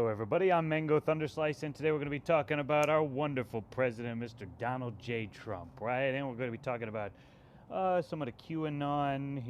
Hello everybody, I'm Mango Thunderslice, and today we're going to be talking about our wonderful president, Mr. Donald J. Trump, right? And we're going to be talking about some of the Q-Anon,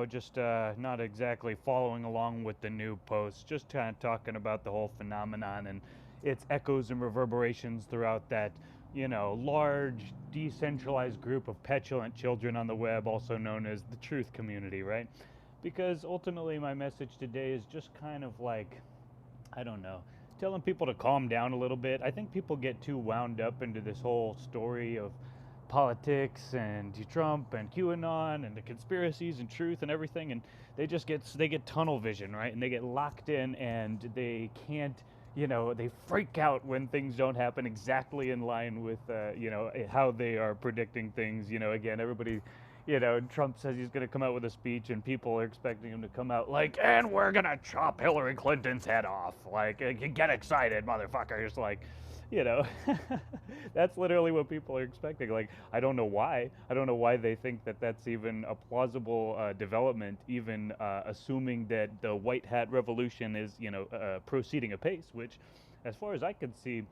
just not exactly following along with the new posts, just kind of talking about the whole phenomenon and its echoes and reverberations throughout that, large, decentralized group of petulant children on the web, also known as the truth community, right? Because ultimately my message today is just kind of like, I don't know, telling people to calm down a little bit. I think people get too wound up into this whole story of politics and Trump and QAnon and the conspiracies and truth and everything, and they get tunnel vision, right? And they get locked in, and they can't, they freak out when things don't happen exactly in line with, how they are predicting things. Again, everybody. Trump says he's going to come out with a speech, and people are expecting him to come out like, and we're going to chop Hillary Clinton's head off. Like, get excited, motherfuckers. Like, that's literally what people are expecting. Like, I don't know why. I don't know why they think that that's even a plausible development, even assuming that the white hat revolution is, proceeding apace, which, as far as I can see,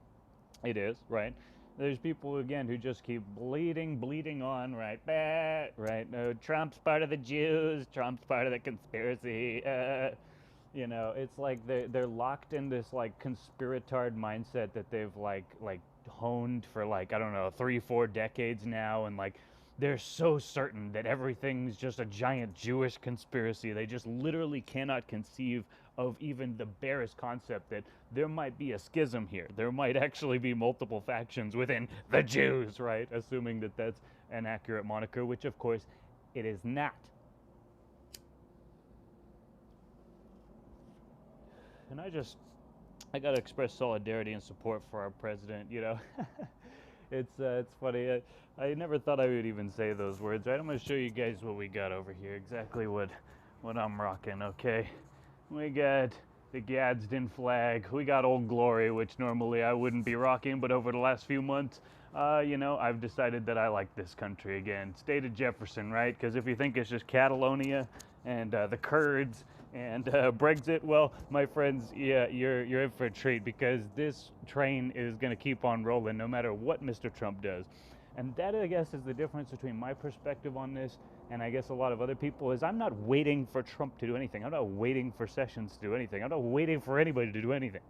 it is, right? There's people, again, who just keep bleeding on, right? Bah, right? No, Trump's part of the Jews. Trump's part of the conspiracy. It's like they're locked in this, like, conspiratard mindset that they've, like honed for, like, I don't know, 3-4 decades now. And, like, they're so certain that everything's just a giant Jewish conspiracy. They just literally cannot conceive of even the barest concept that there might be a schism here. There might actually be multiple factions within the Jews, right? Assuming that that's an accurate moniker, which of course it is not. And I gotta express solidarity and support for our president, It's funny. I never thought I would even say those words, right? I'm gonna show you guys what we got over here, exactly what I'm rocking, okay? We got the Gadsden flag. We got Old Glory, which normally I wouldn't be rocking, but over the last few months, I've decided that I like this country again. State of Jefferson, right? Because if you think it's just Catalonia and the Kurds and Brexit, well, my friends, yeah, you're in for a treat, because this train is going to keep on rolling no matter what Mr. Trump does. And that, I guess, is the difference between my perspective on this and I guess a lot of other people, is I'm not waiting for Trump to do anything. I'm not waiting for Sessions to do anything. I'm not waiting for anybody to do anything.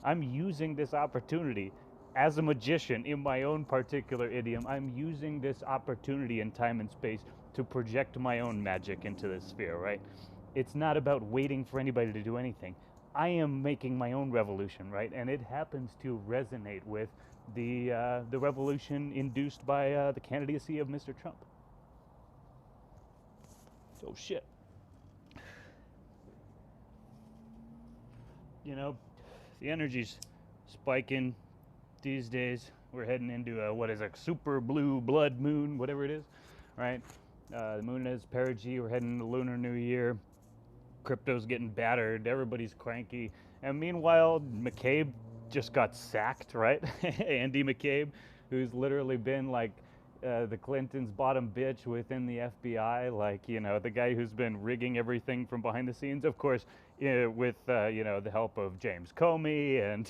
I'm using this opportunity as a magician in my own particular idiom. I'm using this opportunity in time and space to project my own magic into this sphere, right? It's not about waiting for anybody to do anything. I am making my own revolution, right? And it happens to resonate with the revolution induced by the candidacy of Mr. Trump. Oh shit. The energy's spiking these days. We're heading into what is a super blue blood moon, whatever it is, right? The moon is perigee. We're heading into Lunar New Year. Crypto's getting battered. Everybody's cranky. And meanwhile, McCabe just got sacked, right? Andy McCabe, who's literally been like the Clintons' bottom bitch within the FBI, like, the guy who's been rigging everything from behind the scenes, of course, with, the help of James Comey and,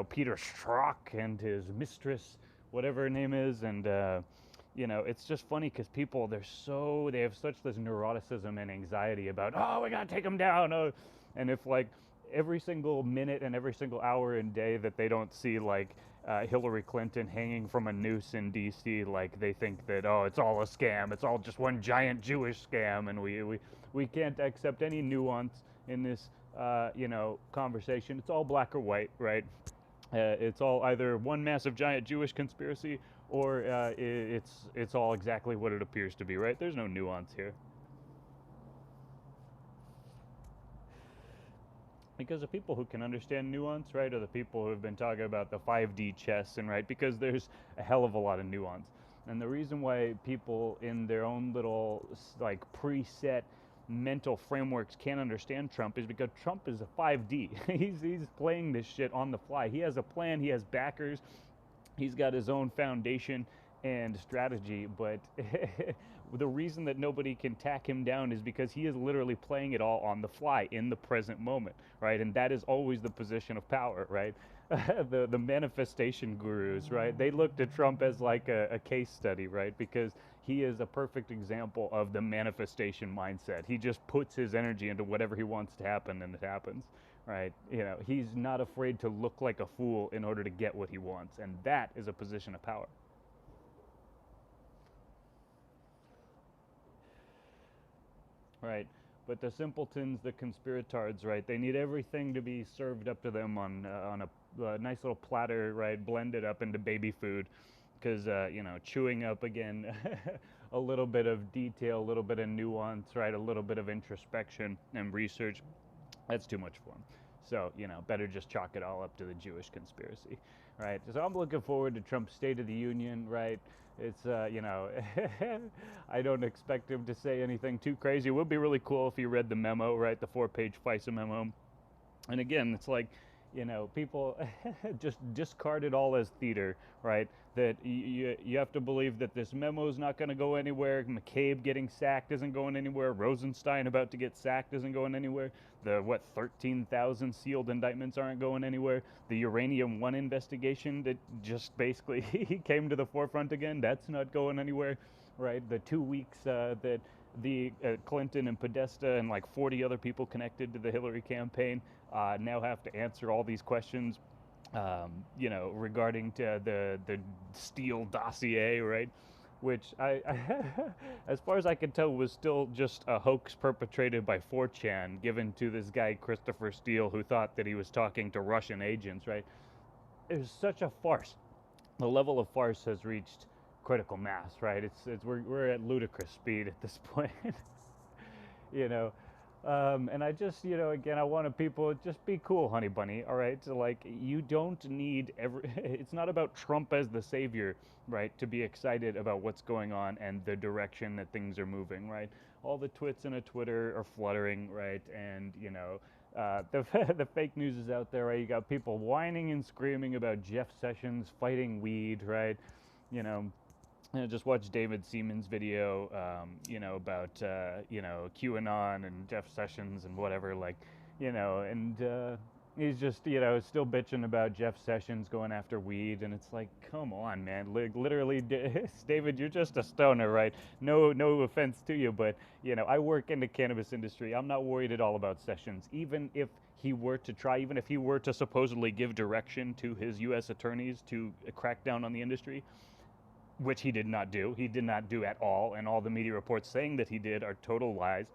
Peter Strzok and his mistress, whatever her name is. And, it's just funny because people, they have such this neuroticism and anxiety about, oh, we gotta take him down. Oh. And if, like, every single minute and every single hour and day that they don't see, like, Hillary Clinton hanging from a noose in D.C., like, they think that, oh, it's all a scam. It's all just one giant Jewish scam, and we can't accept any nuance in this, conversation. It's all black or white, right? It's all either one massive giant Jewish conspiracy, or it's all exactly what it appears to be, right? There's no nuance here. Because the people who can understand nuance, right, are the people who have been talking about the 5D chess, and right, because there's a hell of a lot of nuance. And the reason why people in their own little, like, preset mental frameworks can't understand Trump is because Trump is a 5D. He's playing this shit on the fly. He has a plan, he has backers, he's got his own foundation and strategy, but the reason that nobody can tack him down is because he is literally playing it all on the fly in the present moment, right? And that is always the position of power, right? The manifestation gurus, right? They looked at Trump as like a case study, right? Because he is a perfect example of the manifestation mindset. He just puts his energy into whatever he wants to happen, and it happens, right? You know, he's not afraid to look like a fool in order to get what he wants, and that is a position of power. Right. But the simpletons, the conspiratards, right? They need everything to be served up to them on a nice little platter, right? Blended up into baby food, because you know, chewing up again a little bit of detail, a little bit of nuance, right? A little bit of introspection and research. That's too much for them. So, you know, better just chalk it all up to the Jewish conspiracy, right? So I'm looking forward to Trump's State of the Union, right? It's, you know, I don't expect him to say anything too crazy. It would be really cool if he read the memo, right? The 4-page FISA memo. And again, it's like, you know, people just discard it all as theater, right? That you have to believe that this memo is not going to go anywhere. McCabe getting sacked isn't going anywhere. Rosenstein about to get sacked isn't going anywhere. The, 13,000 sealed indictments aren't going anywhere. The Uranium One investigation that just basically came to the forefront again, that's not going anywhere, right? The 2 weeks that the Clinton and Podesta and like 40 other people connected to the Hillary campaign now have to answer all these questions, you know, regarding to the Steele dossier, right? Which as far as I can tell, was still just a hoax perpetrated by 4chan, given to this guy Christopher Steele, who thought that he was talking to Russian agents, right? It was such a farce. The level of farce has reached critical mass, right? We're at ludicrous speed at this point, you know. And I just, you know, again, I want people just be cool, honey bunny. All right, so like, you don't need it's not about Trump as the savior, right, to be excited about what's going on and the direction that things are moving, right? All the twits in a Twitter are fluttering, right? And you know, the fake news is out there, right? You got people whining and screaming about Jeff Sessions fighting weed, right? You know, just watch David Seaman's video, you know, about, you know, Q-Anon and Jeff Sessions and whatever, like, you know, and he's just, you know, still bitching about Jeff Sessions going after weed, and it's like, come on, man, literally, David, you're just a stoner, right? No offense to you, but, you know, I work in the cannabis industry. I'm not worried at all about Sessions, even if he were to supposedly give direction to his U.S. attorneys to crack down on the industry, which he did not do. He did not do at all, and all the media reports saying that he did are total lies,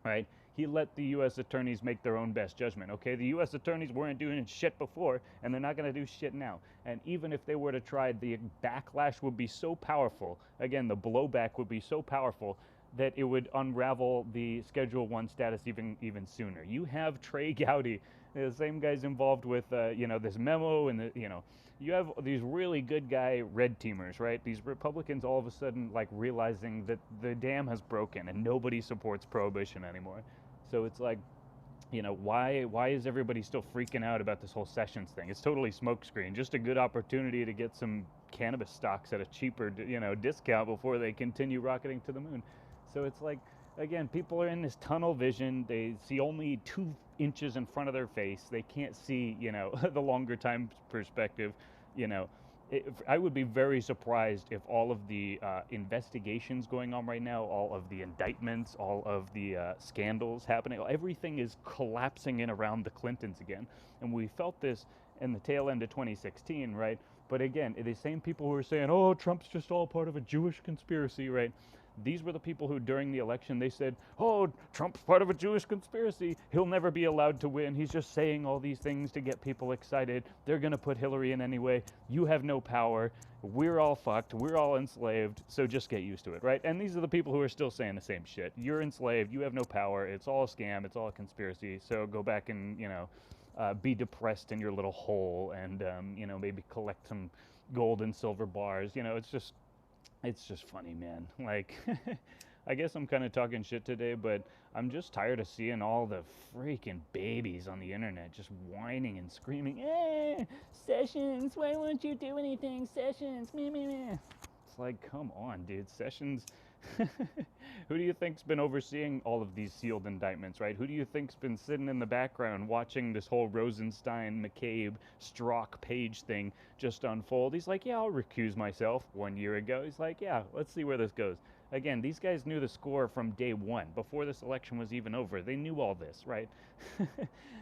right? He let the U.S. attorneys make their own best judgment, okay? The U.S. attorneys weren't doing shit before, and they're not going to do shit now. And even if they were to try, the backlash would be so powerful, again, the blowback would be so powerful, that it would unravel the Schedule 1 status even sooner. You have Trey Gowdy, the same guy's involved with, you know, this memo, and, you know, you have these really good guy red teamers, right? These Republicans all of a sudden like realizing that the dam has broken and nobody supports prohibition anymore. So it's like, you know, why is everybody still freaking out about this whole Sessions thing? It's totally smokescreen, just a good opportunity to get some cannabis stocks at a cheaper, you know, discount before they continue rocketing to the moon. So it's like, again, people are in this tunnel vision. They see only 2 inches in front of their face. They can't see, you know, the longer time perspective. You know, I would be very surprised if all of the investigations going on right now, all of the indictments, all of the scandals happening, everything is collapsing in around the Clintons again. And we felt this in the tail end of 2016, right? But again, the same people who are saying, oh, Trump's just all part of a Jewish conspiracy, right? These were the people who, during the election, they said, oh, Trump's part of a Jewish conspiracy. He'll never be allowed to win. He's just saying all these things to get people excited. They're going to put Hillary in anyway. You have no power. We're all fucked. We're all enslaved. So just get used to it, right? And these are the people who are still saying the same shit. You're enslaved. You have no power. It's all a scam. It's all a conspiracy. So go back and, you know, be depressed in your little hole and, you know, maybe collect some gold and silver bars. You know, it's just funny, man. Like, I guess I'm kind of talking shit today, but I'm just tired of seeing all the freaking babies on the internet just whining and screaming, Sessions, why won't you do anything, Sessions, meh, meh, meh. It's like, come on, dude. Sessions, Who do you think's been overseeing all of these sealed indictments, right? Who do you think's been sitting in the background watching this whole Rosenstein, McCabe, Strzok, Page thing just unfold? He's like, yeah, I'll recuse myself 1 year ago. He's like, yeah, let's see where this goes. Again, these guys knew the score from day one, before this election was even over. They knew all this, right?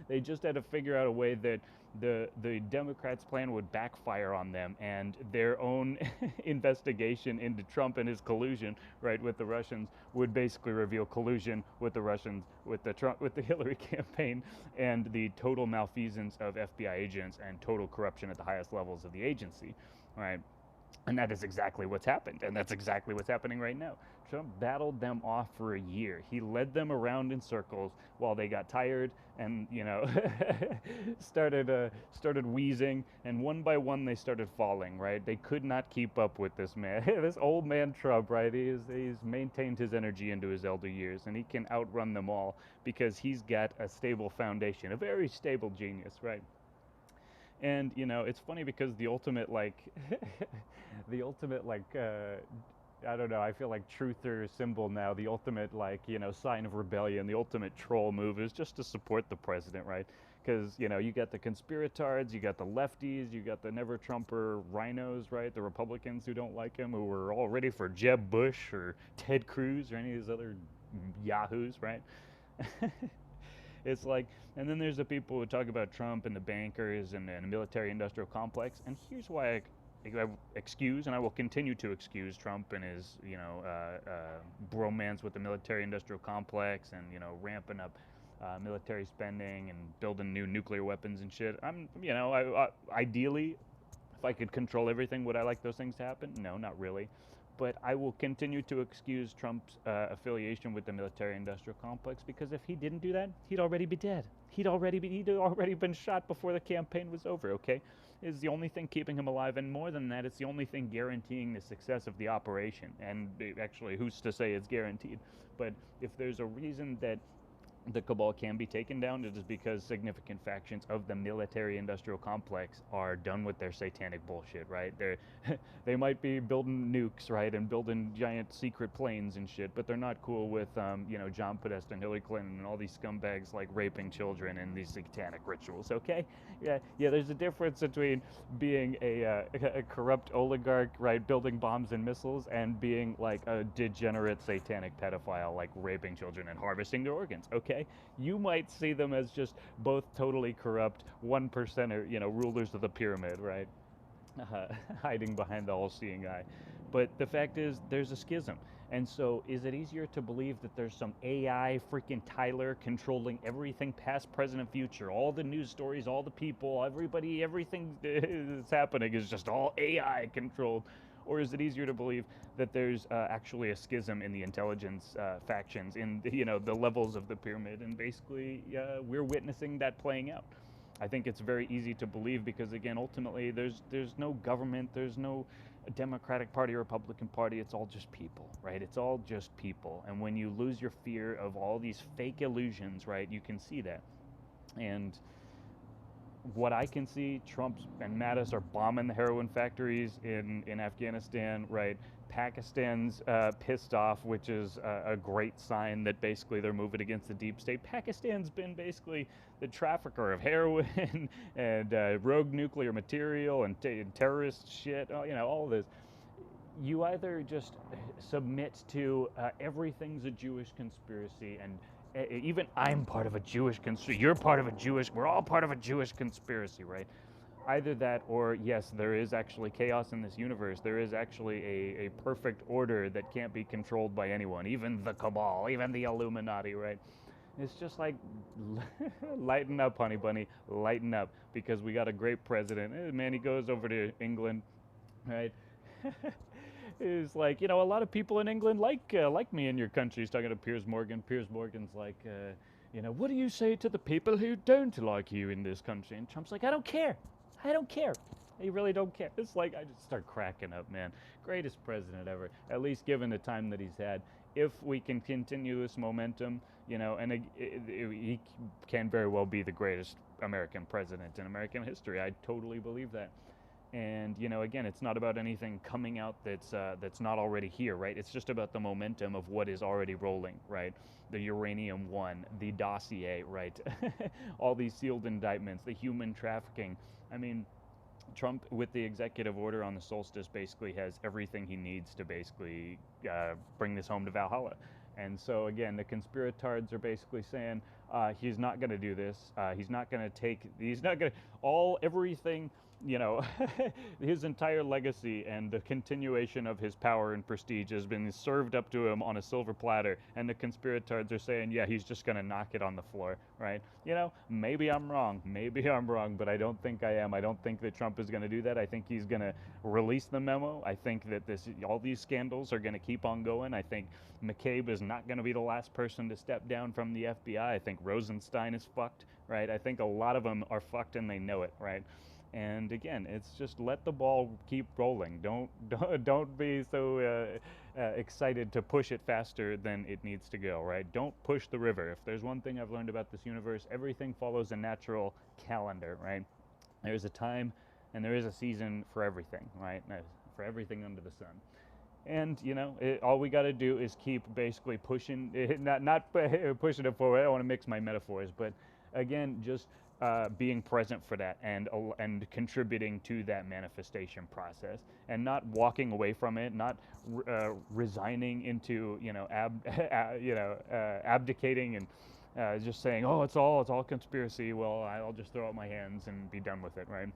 They just had to figure out a way that the Democrats' plan would backfire on them, and their own investigation into Trump and his collusion, right, with the Russians would basically reveal collusion with the Russians, with the Hillary campaign, and the total malfeasance of FBI agents and total corruption at the highest levels of the agency, right? And that is exactly what's happened, and that's exactly what's happening right now. Trump battled them off for a year. He led them around in circles while they got tired and, started wheezing, and one by one they started falling, right? They could not keep up with this man, this old man Trump, right? He's maintained his energy into his elder years, and he can outrun them all because he's got a stable foundation, a very stable genius, right? And it's funny because the ultimate I don't know, I feel like truther symbol now, the ultimate sign of rebellion, the ultimate troll move is just to support the president, right? Because you got the conspiratards, you got the lefties, you got the never Trumper rhinos, right? The Republicans who don't like him, who were all ready for Jeb Bush or Ted Cruz or any of these other yahoos, right? It's like, and then there's the people who talk about Trump and the bankers and the military-industrial complex. And here's why I excuse, and I will continue to excuse Trump and his, bromance with the military-industrial complex and, ramping up military spending and building new nuclear weapons and shit. Ideally, if I could control everything, would I like those things to happen? No, not really. But I will continue to excuse Trump's affiliation with the military-industrial complex, because if he didn't do that, he'd already be dead. He'd already been shot before the campaign was over, okay? It's the only thing keeping him alive, and more than that, it's the only thing guaranteeing the success of the operation. And actually, who's to say it's guaranteed? But if there's a reason that the cabal can be taken down, it is because significant factions of the military-industrial complex are done with their satanic bullshit, right? They might be building nukes, right, and building giant secret planes and shit, but they're not cool with, John Podesta and Hillary Clinton and all these scumbags like raping children and these satanic rituals, okay? Yeah, there's a difference between being a corrupt oligarch, right, building bombs and missiles, and being like a degenerate satanic pedophile, like raping children and harvesting their organs, okay? You might see them as just both totally corrupt 1%er, rulers of the pyramid, right? Hiding behind the all-seeing eye. But the fact is, there's a schism. And so, is it easier to believe that there's some AI freaking Tyler controlling everything past, present, and future? All the news stories, all the people, everybody, everything that's happening is just all AI controlled? Or is it easier to believe that there's actually a schism in the intelligence factions, in the levels of the pyramid, and basically we're witnessing that playing out? I think it's very easy to believe because, again, ultimately there's no government, there's no Democratic Party or Republican Party. It's all just people, right? It's all just people. And when you lose your fear of all these fake illusions, right, you can see that. And what I can see, Trump and Mattis are bombing the heroin factories in Afghanistan, right? Pakistan's pissed off, which is a great sign that basically they're moving against the deep state. Pakistan's been basically the trafficker of heroin and rogue nuclear material and terrorist shit, all of this. You either just submit to everything's a Jewish conspiracy, and even I'm part of a Jewish conspiracy, you're part of a Jewish, we're all part of a Jewish conspiracy, right? Either that, or yes, there is actually chaos in this universe. There is actually a perfect order that can't be controlled by anyone, even the cabal, even the Illuminati, right? It's just like, lighten up, honey bunny, lighten up, because we got a great president. Man, he goes over to England, right? Is like, a lot of people in England like me in your country. He's talking to Piers Morgan. Piers Morgan's like, what do you say to the people who don't like you in this country? And Trump's like, I don't care. I don't care. He really don't care. It's like, I just start cracking up, man. Greatest president ever, at least given the time that he's had. If we can continue this momentum, and he can very well be the greatest American president in American history. I totally believe that. And again, it's not about anything coming out that's not already here, right? It's just about the momentum of what is already rolling, right? The uranium one, the dossier, right? All these sealed indictments, the human trafficking. I mean, Trump, with the executive order on the solstice, basically has everything he needs to basically bring this home to Valhalla. And so again, the conspiratards are basically saying he's not going to do this. He's not going to take. He's not going to everything. His entire legacy and the continuation of his power and prestige has been served up to him on a silver platter, and the conspiratards are saying, yeah, he's just going to knock it on the floor, right? Maybe I'm wrong, but I don't think I am. I don't think that Trump is going to do that. I think he's going to release the memo. I think that all these scandals are going to keep on going. I think McCabe is not going to be the last person to step down from the FBI. I think Rosenstein is fucked, right? I think a lot of them are fucked and they know it, right? And again, it's just let the ball keep rolling. Don't be so excited to push it faster than it needs to go, right? Don't push the river. If there's one thing I've learned about this universe, everything follows a natural calendar, right? There's a time and there is a season for everything, right? For everything under the sun. And all we got to do is keep basically pushing, not pushing it forward. I don't want to mix my metaphors, but again, just being present for that and contributing to that manifestation process, and not walking away from it, not resigning into abdicating and just saying, oh, it's all conspiracy. Well, I'll just throw up my hands and be done with it, right?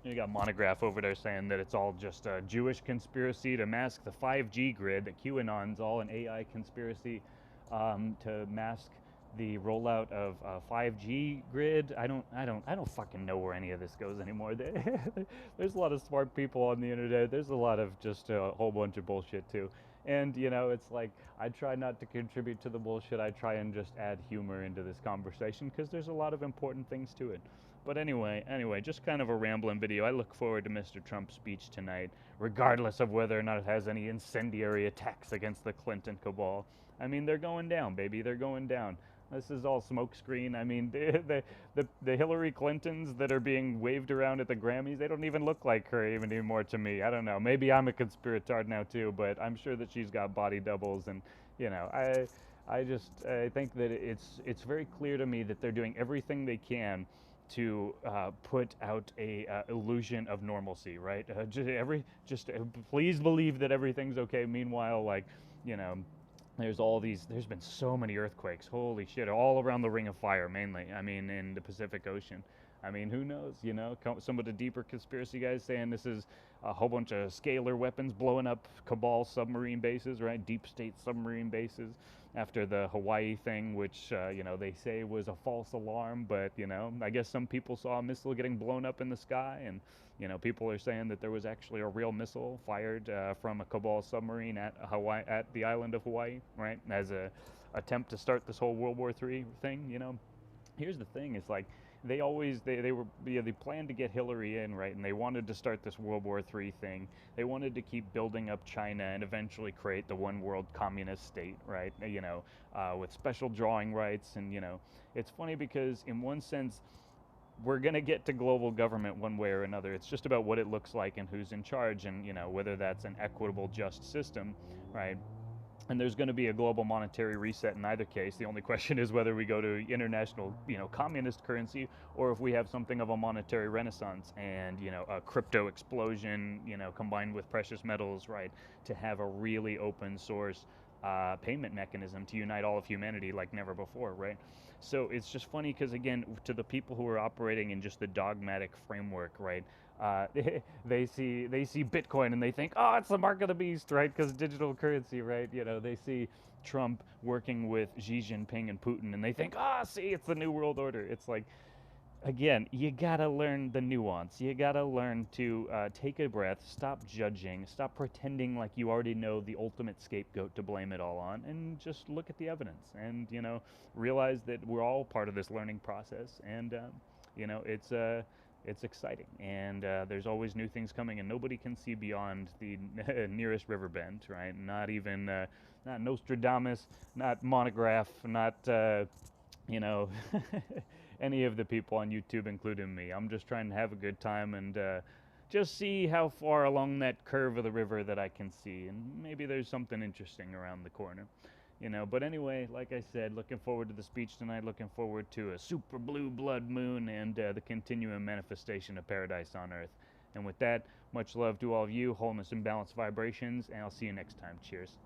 You got Monograph over there saying that it's all just a Jewish conspiracy to mask the 5G grid, that QAnon's all an AI conspiracy to mask the rollout of 5G grid. I don't fucking know where any of this goes anymore. There's a lot of smart people on the internet. There's a lot of just a whole bunch of bullshit too. And it's like, I try not to contribute to the bullshit. I try and just add humor into this conversation because there's a lot of important things to it. But anyway, just kind of a rambling video. I look forward to Mr. Trump's speech tonight, regardless of whether or not it has any incendiary attacks against the Clinton cabal. I mean, they're going down, baby. They're going down. This is all smokescreen. I mean, the Hillary Clintons that are being waved around at the Grammys, they don't even look like her even anymore to me. I don't know. Maybe I'm a conspiratard now too, but I'm sure that she's got body doubles, and I think that it's very clear to me that they're doing everything they can to put out a illusion of normalcy, right? Please believe that everything's okay. Meanwhile, there's been so many earthquakes, holy shit, all around the Ring of Fire mainly, I mean, in the Pacific Ocean. I mean, who knows, some of the deeper conspiracy guys saying this is a whole bunch of scalar weapons blowing up Cabal submarine bases, right, deep state submarine bases, after the Hawaii thing, which, they say was a false alarm, but, I guess some people saw a missile getting blown up in the sky, and people are saying that there was actually a real missile fired from a Cabal submarine at Hawaii, at the island of Hawaii, right, as a attempt to start this whole World War III thing. Here's the thing: it's like they planned to get Hillary in, right, and they wanted to start this World War III thing. They wanted to keep building up China and eventually create the one world communist state, right? With special drawing rights, and it's funny because in one sense, we're going to get to global government one way or another. It's just about what it looks like and who's in charge, and whether that's an equitable, just system, right? And there's going to be a global monetary reset in either case. The only question is whether we go to international, communist currency, or if we have something of a monetary renaissance and, a crypto explosion, combined with precious metals, right, to have a really open source payment mechanism to unite all of humanity like never before, right? So it's just funny because, again, to the people who are operating in just the dogmatic framework, right, they see Bitcoin and they think, oh, it's the mark of the beast, right, because digital currency, right? They see Trump working with Xi Jinping and Putin and they think, see, it's the New World Order. It's like, again, you gotta learn the nuance. You gotta learn to take a breath, stop judging, stop pretending like you already know the ultimate scapegoat to blame it all on, and just look at the evidence and, realize that we're all part of this learning process, and, it's exciting, and there's always new things coming, and nobody can see beyond the nearest river bend, right? Not even, not Nostradamus, not Monograph, not, any of the people on YouTube, including me. I'm just trying to have a good time and just see how far along that curve of the river that I can see, and maybe there's something interesting around the corner. But anyway, like I said, looking forward to the speech tonight, looking forward to a super blue blood moon and the continuing manifestation of paradise on earth. And with that, much love to all of you, wholeness and balanced vibrations, and I'll see you next time. Cheers.